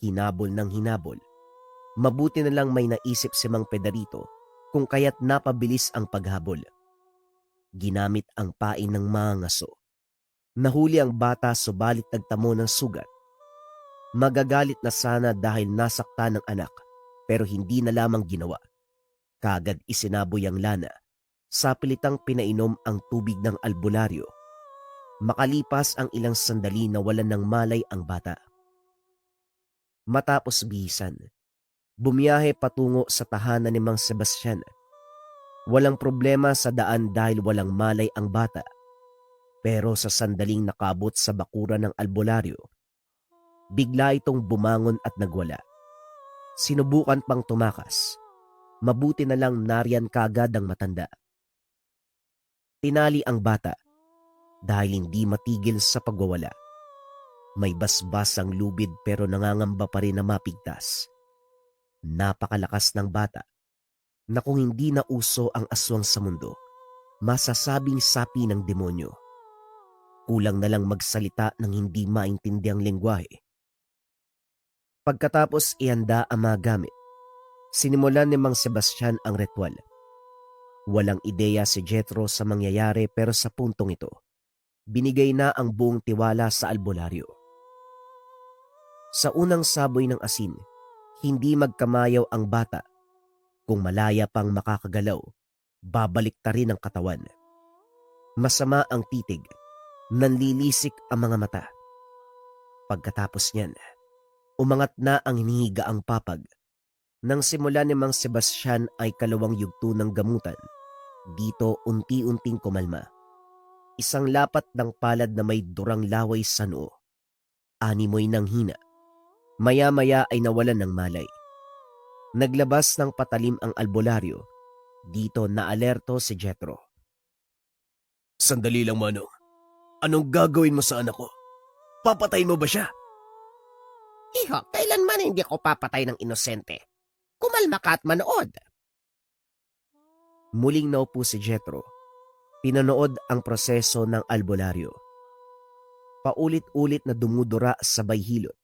Hinabol ng hinabol. Mabuti na lang may naisip si Mang Pedrito kung kaya't napabilis ang paghabol. Ginamit ang pain ng mga ngaso. Nahuli ang bata subalit nagtamo ng sugat. Magagalit na sana dahil nasaktan ng anak pero hindi na lamang ginawa. Kagad isinaboy ang lana. Sa pilitang pinainom ang tubig ng albularyo. Makalipas ang ilang sandali na walan ng malay ang bata. Matapos bihisan, bumiyahe patungo sa tahanan ni Mang Sebastian. Walang problema sa daan dahil walang malay ang bata. Pero sa sandaling nakabot sa bakuran ng albularyo, bigla itong bumangon at nagwala. Sinubukan pang tumakas. Mabuti na lang nariyan kaagad ang matanda. Tinali ang bata dahil hindi matigil sa pagwawala. May basbas ang lubid pero nangangamba pa rin na mapigtas. Napakalakas ng bata na kung hindi na uso ang aswang sa mundo, masasabing sapi ng demonyo. Kulang na lang magsalita ng hindi maintindiang lengguwahe. Pagkatapos ihanda ang mga gamit, sinimulan ni Mang Sebastian ang ritual. Walang ideya si Jetro sa mangyayari pero sa puntong ito, binigay na ang buong tiwala sa albularyo. Sa unang saboy ng asin, hindi magkamayaw ang bata. Kung malaya pang makakagalaw, babalik ta rin ang katawan. Masama ang titig, nanlilisik ang mga mata. Pagkatapos niyan, umangat na ang hinihiga ang papag. Nang simula ni Mang Sebastian ay kalawang yugto ng gamutan, dito unti-unting kumalma. Isang lapat ng palad na may durang laway sa noo. Animoy ng hina. Maya-maya ay nawalan ng malay. Naglabas ng patalim ang albularyo. Dito naalerto si Jetro. Sandali lang, Manong. Anong gagawin mo sa anak ko? Papatayin mo ba siya? Iho, kailanman hindi ako papatay ng inosente. Kumalma ka at manood. Muling naupo si Jetro. Pinanood ang proseso ng albularyo. Paulit-ulit na dumudura sabay hilot.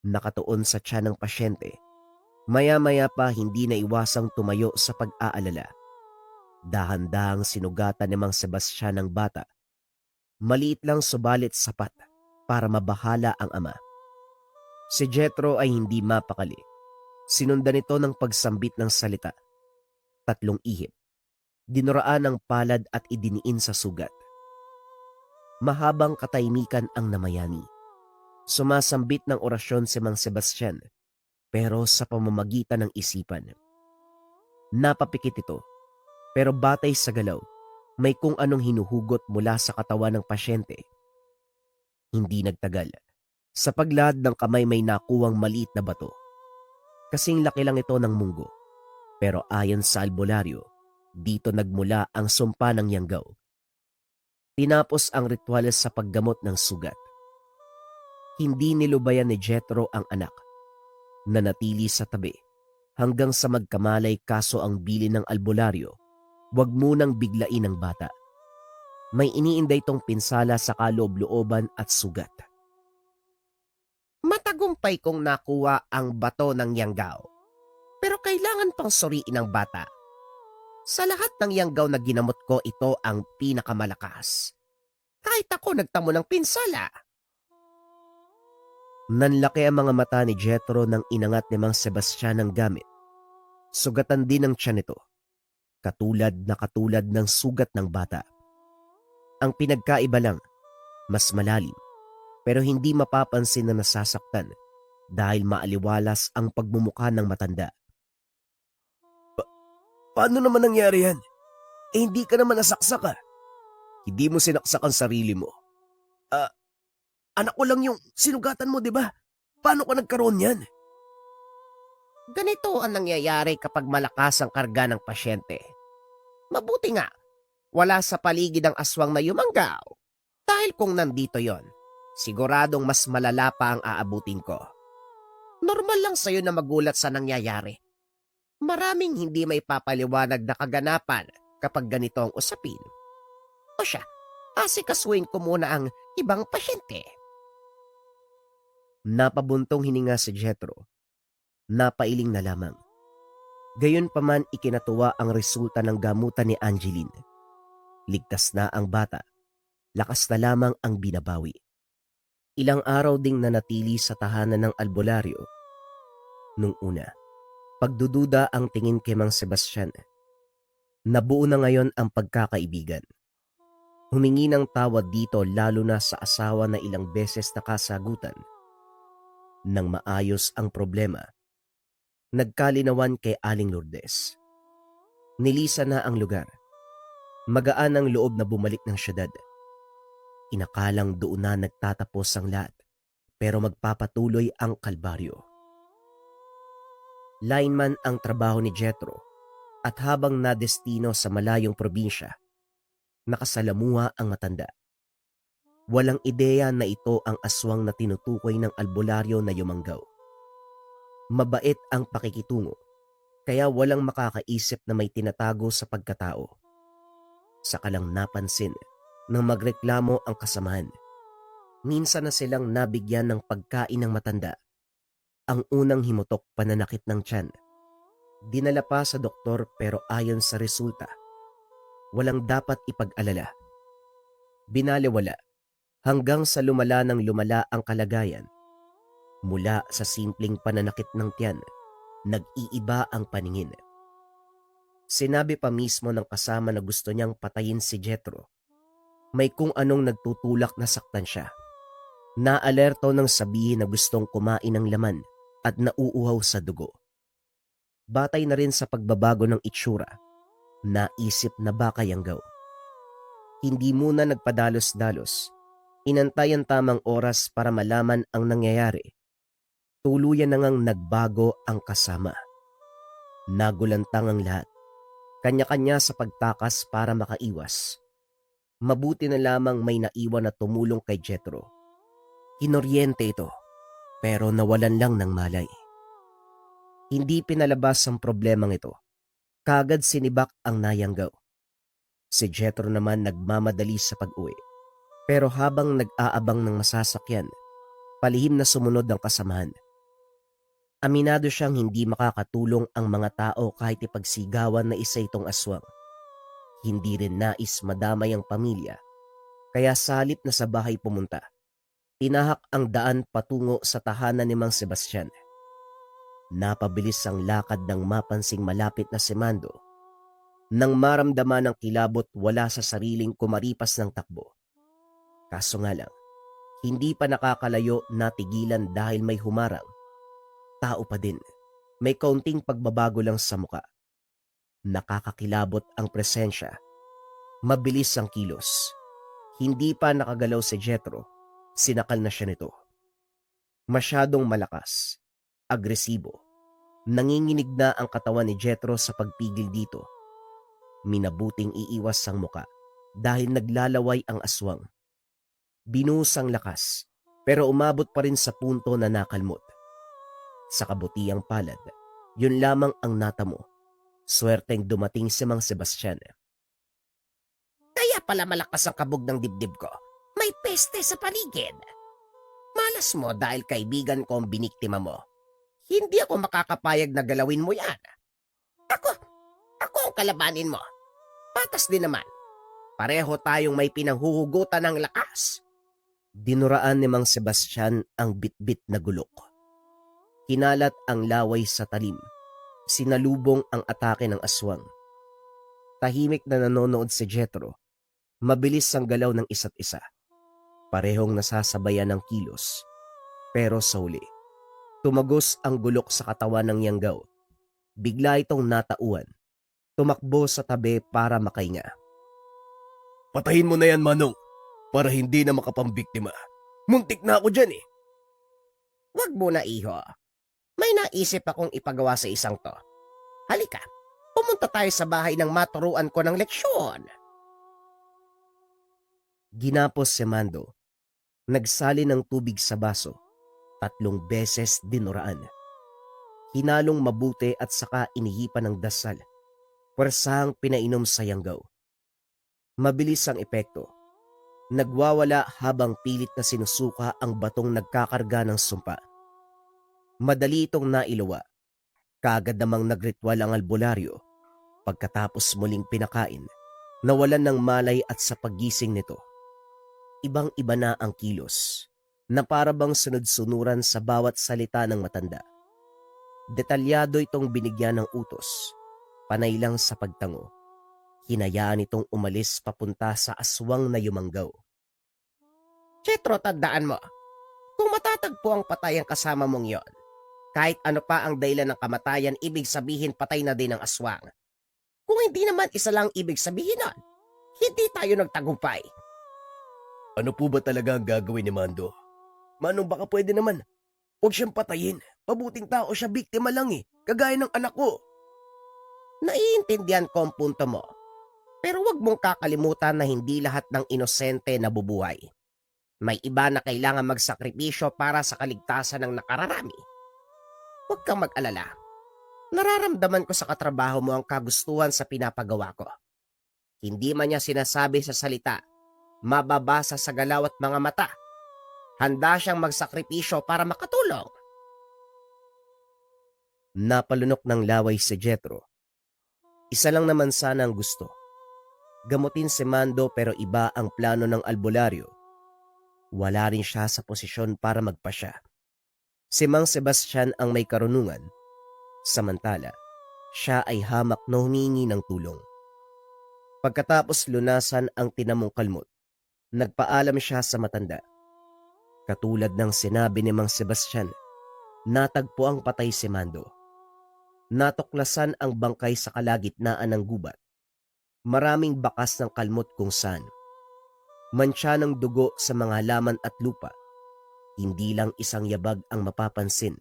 Nakatuon sa tiyan ng pasyente. Maya-maya pa hindi na iwasang tumayo sa pag-aalala. Dahan-dahang sinugatan ni Mang Sebastian ng bata. Maliit lang subalit sapat para mabahala ang ama. Si Jetro ay hindi mapakali. Sinundan ito ng pagsambit ng salita. 3 ihip. Dinuraan ng palad at idiniin sa sugat. Mahabang katahimikan ang namayani. Sumasambit ng orasyon si Mang Sebastian, pero sa pamamagitan ng isipan. Napapikit ito, pero batay sa galaw, may kung anong hinuhugot mula sa katawan ng pasyente. Hindi nagtagal. Sa paglahad ng kamay may nakuwang maliit na bato. Kasing laki lang ito ng munggo. Pero ayon sa albularyo, dito nagmula ang sumpa ng yanggaw. Tinapos ang ritual sa paggamot ng sugat. Hindi nilubayan ni Jethro ang anak. Nanatili sa tabi hanggang sa magkamalay, kaso ang bili ng albularyo, wag munang biglain ang bata. May iniinday itong pinsala sa kaloob-looban at sugat. Matagumpay kong nakuha ang bato ng Yanggao. Pero kailangan pang suriin ang bata. Sa lahat ng Yanggao na ginamot ko, ito ang pinakamalakas. Kahit ako nagtamo ng pinsala. Nanlaki ang mga mata ni Jethro nang inangat ni Mang Sebastian ang gamit. Sugatan din ang tiyan nito, katulad ng sugat ng bata. Ang pinagkaiba lang, mas malalim, pero hindi mapapansin na nasasaktan dahil maaliwalas ang pagmumukha ng matanda. Paano naman nangyari yan? Hindi ka naman nasaksak ah. Hindi mo sinaksak ang sarili mo. Anak ko lang yung sinugatan mo, di ba? Paano ka nagkaroon yan? Ganito ang nangyayari kapag malakas ang karga ng pasyente. Mabuti nga, wala sa paligid ang aswang na yumanggaw. Dahil kung nandito yon, siguradong mas malala pa ang aabutin ko. Normal lang sa'yo na magulat sa nangyayari. Maraming hindi may papaliwanag na kaganapan kapag ganito ang usapin. O siya, asikasuhin ko muna ang ibang pasyente. Napabuntong hininga si Jethro. Napailing na lamang. Gayunpaman, ikinatuwa ang resulta ng gamutan ni Angeline. Ligtas na ang bata. Lakas na lamang ang binabawi. Ilang araw ding nanatili sa tahanan ng albularyo. Nung una, pagdududa ang tingin kay Mang Sebastian. Nabuo na ngayon ang pagkakaibigan. Humingi ng tawad dito, lalo na sa asawa na ilang beses nakasagutan. Nang maayos ang problema, nagkalinawan kay Aling Lourdes. Nilisan na ang lugar. Magaan ang loob na bumalik ng syudad. Inakalang doon na nagtatapos ang lahat, pero magpapatuloy ang kalbaryo. Lineman ang trabaho ni Jethro, at habang nadestino sa malayong probinsya, nakasalamuha ang matanda. Walang ideya na ito ang aswang na tinutukoy ng albularyo na yumanggaw. Mabait ang pakikitungo, kaya walang makakaisip na may tinatago sa pagkatao. Saka lang napansin nang magreklamo ang kasamahan. Minsan na silang nabigyan ng pagkain ng matanda. Ang unang himutok, pananakit ng tiyan. Dinala pa sa doktor, pero ayon sa resulta, walang dapat ipag-alala. Binaliwala hanggang sa lumala ng lumala ang kalagayan. Mula sa simpleng pananakit ng tiyan, nag-iiba ang paningin. Sinabi pa mismo ng kasama na gusto niyang patayin si Jethro. May kung anong nagtutulak na saktan siya. Naalerto ng sabihin na gustong kumain ng laman at nauuhaw sa dugo. Batay na rin sa pagbabago ng itsura, naisip na baka Yanggao. Hindi muna nagpadalos-dalos. Inantay ang tamang oras para malaman ang nangyayari. Tuluyan na ngang nagbago ang kasama. Nagulantang ang lahat. Kanya-kanya sa pagtakas para makaiwas. Mabuti na lamang may naiwan na tumulong kay Jethro. Kinoryente ito, pero nawalan lang ng malay. Hindi pinalabas ang problemang ito. Kagad sinibak ang Nayanggaw. Si Jethro naman nagmamadali sa pag-uwi. Pero habang nag-aabang ng masasakyan, palihim na sumunod ang kasamahan. Aminado siyang hindi makakatulong ang mga tao kahit ipagsigawan na isa itong aswang. Hindi rin nais madamay ang pamilya, kaya salip na sa bahay pumunta. Tinahak ang daan patungo sa tahanan ni Mang Sebastian. Napabilis ang lakad ng mapansing malapit na si Mando. Nang maramdaman ng kilabot, wala sa sariling kumaripas ng takbo. Kaso nga lang, hindi pa nakakalayo, natigilan dahil may humarang. Tao pa din, may kaunting pagbabago lang sa muka. Nakakakilabot ang presensya. Mabilis ang kilos. Hindi pa nakagalaw si Jethro, sinakal na siya nito. Masyadong malakas, agresibo. Nanginginig na ang katawan ni Jethro sa pagpigil dito. Minabuting iiwas ang muka dahil naglalaway ang aswang. Binuhos ang lakas, pero umabot pa rin sa punto na nakalmot. Sa kabutiang palad, yun lamang ang natamo. Swerteng dumating si Mang Sebastian. Kaya pala malakas ang kabog ng dibdib ko. May peste sa paligid. Malas mo dahil kaibigan ko ang biniktima mo. Hindi ako makakapayag na galawin mo yan. Ako ang kalabanin mo. Patas din naman. Pareho tayong may pinanghuhugutan ng lakas. Dinuraan ni Mang Sebastian ang bitbit na gulok. Kinalat ang laway sa talim. Sinalubong ang atake ng aswang. Tahimik na nanonood si Jethro. Mabilis ang galaw ng isa't isa. Parehong nasasabayan ng kilos. Pero sa huli, tumagos ang gulok sa katawan ng Yanggaw. Bigla itong natauan. Tumakbo sa tabi para makahinga. Patayin mo na yan, Manong, para hindi na makapambiktima. Muntik na ako dyan eh. Wag mo na, iho. May naisip akong ipagawa sa isang to. Halika, pumunta tayo sa bahay ng maturuan ko ng leksyon. Ginapos si Mando. Nagsali ng tubig sa baso. 3 beses dinuraan. Hinalong mabuti at saka inihipan ng dasal. Pwersahang pinainom sa Yanggaw. Mabilis ang epekto. Nagwawala habang pilit na sinusuka ang batong nagkakarga ng sumpa. Madali itong nailuwa. Kaagad namang nagritual ang albularyo. Pagkatapos muling pinakain, nawalan ng malay at sa paggising nito. Ibang-iba na ang kilos, na parabang sunod-sunuran sa bawat salita ng matanda. Detalyado itong binigyan ng utos, panay lang sa pagtango. Hinayaan itong umalis papunta sa aswang na Yumanggaw. Jethro, tandaan mo, kung matatagpo ang patay ang kasama mong yon, kahit ano pa ang dahilan ng kamatayan, ibig sabihin patay na din ang aswang. Kung hindi naman isa lang ibig sabihin nun, hindi tayo nagtagumpay. Ano po ba talaga ang gagawin ni Mando? Manong, baka pwede naman. Huwag siyang patayin. Pabuting tao siya, biktima lang eh. Kagaya ng anak ko. Naiintindihan ko ang punto mo. Pero wag mong kakalimutan na hindi lahat ng inosente nabubuhay. May iba na kailangan magsakripisyo para sa kaligtasan ng nakararami. Huwag kang mag-alala. Nararamdaman ko sa katrabaho mo ang kagustuhan sa pinapagawa ko. Hindi man niya sinasabi sa salita, mababasa sa galaw at mga mata. Handa siyang magsakripisyo para makatulong. Napalunok ng laway si Jethro. Isa lang naman sana ang gusto. Gamutin si Mando pero iba ang plano ng albularyo. Wala rin siya sa posisyon para magpasya. Si Mang Sebastian ang may karunungan. Samantala, siya ay hamak na humingi ng tulong. Pagkatapos lunasan ang tinamong kalmot, nagpaalam siya sa matanda. Katulad ng sinabi ni Mang Sebastian, natagpo ang patay si Mando. Natuklasan ang bangkay sa kalagitnaan ng gubat. Maraming bakas ng kalmot kung saan. Mantsa ng dugo sa mga halaman at lupa. Hindi lang isang yabag ang mapapansin.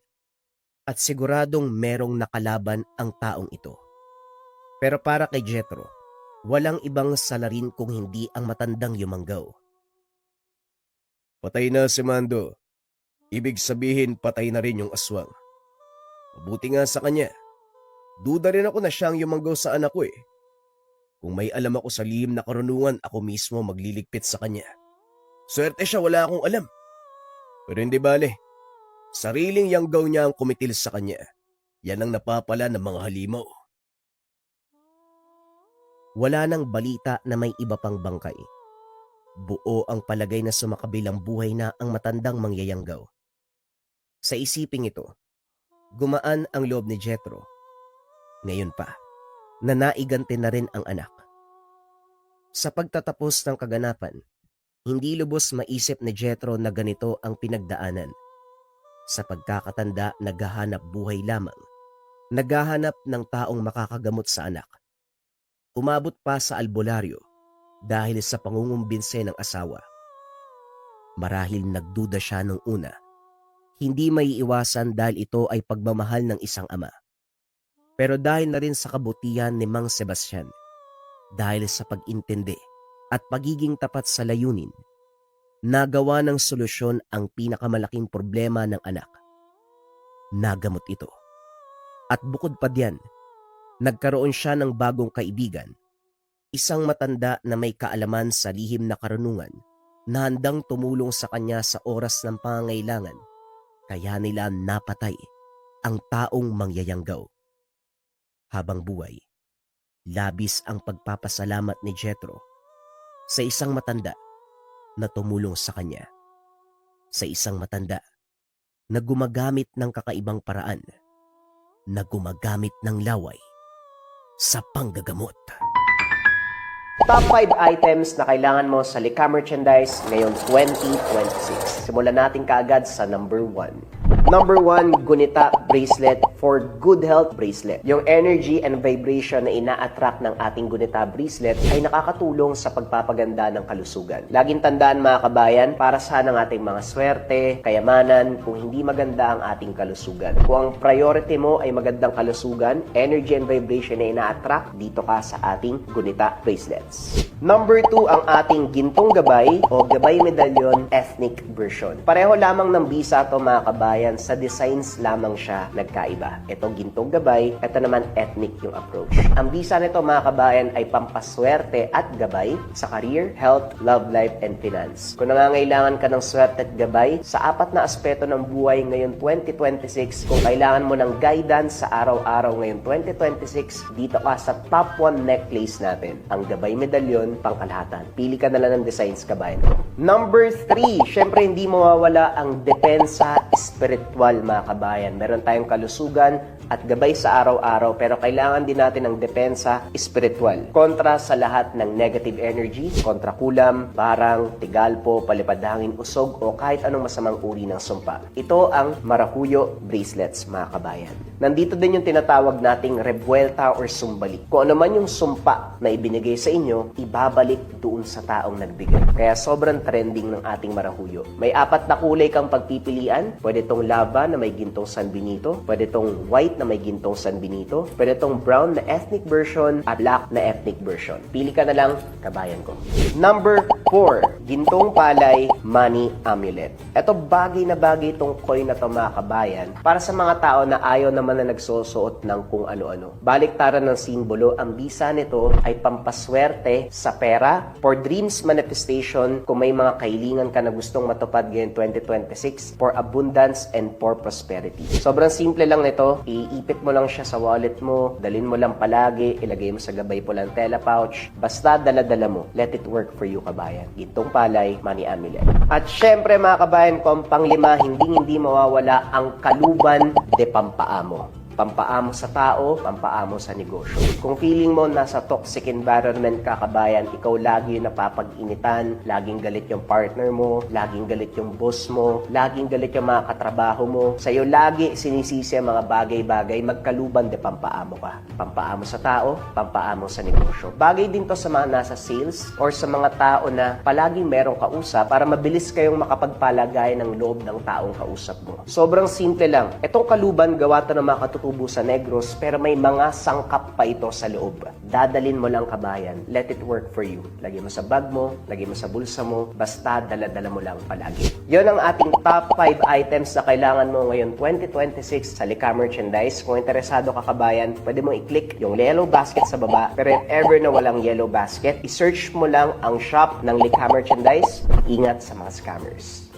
At siguradong merong nakalaban ang taong ito. Pero para kay Jethro, walang ibang salarin kung hindi ang matandang Yumanggaw. Patay na si Mando. Ibig sabihin patay na rin yung aswang. Mabuti nga sa kanya. Duda rin ako na siya ang Yumanggaw sa anak ko eh. Kung may alam ako sa lihim na karunungan, ako mismo magliligpit sa kanya. Swerte siya, wala akong alam. Pero hindi bale. Sariling Yanggaw niya ang kumitil sa kanya. Yan ang napapala ng mga halimaw. Wala nang balita na may iba pang bangkay. Buo ang palagay na sumakabilang buhay na ang matandang mangyayanggaw. Sa isiping ito, gumaan ang loob ni Jethro. Ngayon pa, na naiganti na rin ang anak. Sa pagtatapos ng kaganapan, hindi lubos maisip ni Jethro na ganito ang pinagdaanan. Sa pagkakatanda, naghahanap buhay lamang. Naghahanap ng taong makakagamot sa anak. Umabot pa sa albularyo dahil sa pangungumbinse ng asawa. Marahil nagduda siya nung una. Hindi maiiwasan dahil ito ay pagmamahal ng isang ama. Pero dahil na rin sa kabutihan ni Mang Sebastian, dahil sa pag-intindi at pagiging tapat sa layunin, nagawa ng solusyon ang pinakamalaking problema ng anak. Nagamot ito. At bukod pa diyan, nagkaroon siya ng bagong kaibigan, isang matanda na may kaalaman sa lihim na karunungan na handang tumulong sa kanya sa oras ng pangangailangan, kaya nila napatay ang taong mangyayanggaw. Habang buhay, labis ang pagpapasalamat ni Jethro sa isang matanda na tumulong sa kanya, sa isang matanda na gumagamit ng kakaibang paraan, na gumagamit ng laway sa panggagamot. Top 5 items na kailangan mo sa Lika Merchandise ngayong 2026. Simulan natin kaagad sa number 1. Number 1, Gunita Bracelet for Good Health Bracelet. Yung energy and vibration na ina-attract ng ating Gunita Bracelet ay nakakatulong sa pagpapaganda ng kalusugan. Laging tandaan mga kabayan, para saan ang ating mga swerte, kayamanan, kung hindi maganda ang ating kalusugan. Kung ang priority mo ay magandang kalusugan, energy and vibration na ina-attract, dito ka sa ating Gunita Bracelets. Number 2, ang ating Gintong Gabay o Gabay Medallion Ethnic Version. Pareho lamang ng bisa to mga kabayan, sa designs lamang siya nagkaiba. Ito Gintong Gabay, ito naman ethnic yung approach. Ang bisa nito mga kabayan ay pampaswerte at gabay sa career, health, love life, and finance. Kung nangangailangan ka ng swerte at gabay sa 4 na aspeto ng buhay ngayon 2026, kung kailangan mo ng guidance sa araw-araw ngayon 2026, dito ka sa top 1 necklace natin, ang Gabay Medallion pangkalahatan. Pili ka na lang ng designs kabayan ko. Number 3, syempre hindi mawawala ang depensa spiritual mga kabayan. Meron tayong kalusugan at gabay sa araw-araw, pero kailangan din natin ng depensa spiritual. Kontra sa lahat ng negative energy, kontra kulam, barang, tigalpo, palipadhangin, usog, o kahit anong masamang uri ng sumpa. Ito ang Maracuyo Bracelets mga kabayan. Nandito din yung tinatawag nating rebuelta or sumbalik. Kung ano man yung sumpa na ibinigay sa inyo, ibabalik doon sa taong nagbigay. Kaya sobrang trending ng ating Maracuyo. May 4 na kulay kang pagpipilian. Pwede tong lava na may gintong San Benito, pwede tong white na may gintong San Benito, pwede tong brown na ethnic version at black na ethnic version. Pili ka na lang, kabayan ko. Number 4, Gintong Palay Money Amulet. Ito bagay na bagay itong coin na to mga kabayan para sa mga tao na ayaw naman na nagsusuot ng kung ano-ano. Baliktaran ng simbolo, ang bisa nito ay pampaswerte sa pera, for dreams manifestation, kung may mga kahilingan ka na gustong matupad ngayon 2026, for abundance and for prosperity. Sobrang simple lang nito, iipit mo lang siya sa wallet mo, dalhin mo lang palagi, ilagay mo sa gabay po lang tela pouch, basta dala-dala mo, let it work for you kabayan. Gintong Palay Money Amulet. At syempre mga kabayan ko, ang pang-5, hindi mawawala ang Kaluban de Pampaamo. Pampaamo sa tao, pampaamo sa negosyo. Kung feeling mo nasa toxic environment ka kabayan, ikaw lagi yung napapag-initan, laging galit yung partner mo, laging galit yung boss mo, laging galit yung mga katrabaho mo, sa'yo lagi sinisisi ang mga bagay-bagay, magkaluban de pampaamo ka. Pampaamo sa tao, pampaamo sa negosyo. Bagay din to sa mga nasa sales or sa mga tao na palaging merong kausap para mabilis kayong makapagpalagay ng loob ng taong kausap mo. Sobrang simple lang. Itong kaluban, gawa to ng mga katutubo sa Negros, pero may mga sangkap pa ito sa loob. Dadalin mo lang kabayan. Let it work for you. Lagay mo sa bag mo, lagay mo sa bulsa mo, basta dala-dala mo lang palagi. Yon ang ating top 5 items na kailangan mo ngayon 2026 sa Lika Merchandise. Kung interesado ka kabayan, pwede mong i-click yung yellow basket sa baba. Pero if ever na walang yellow basket, i-search mo lang ang shop ng Lika Merchandise. Ingat sa mga scammers.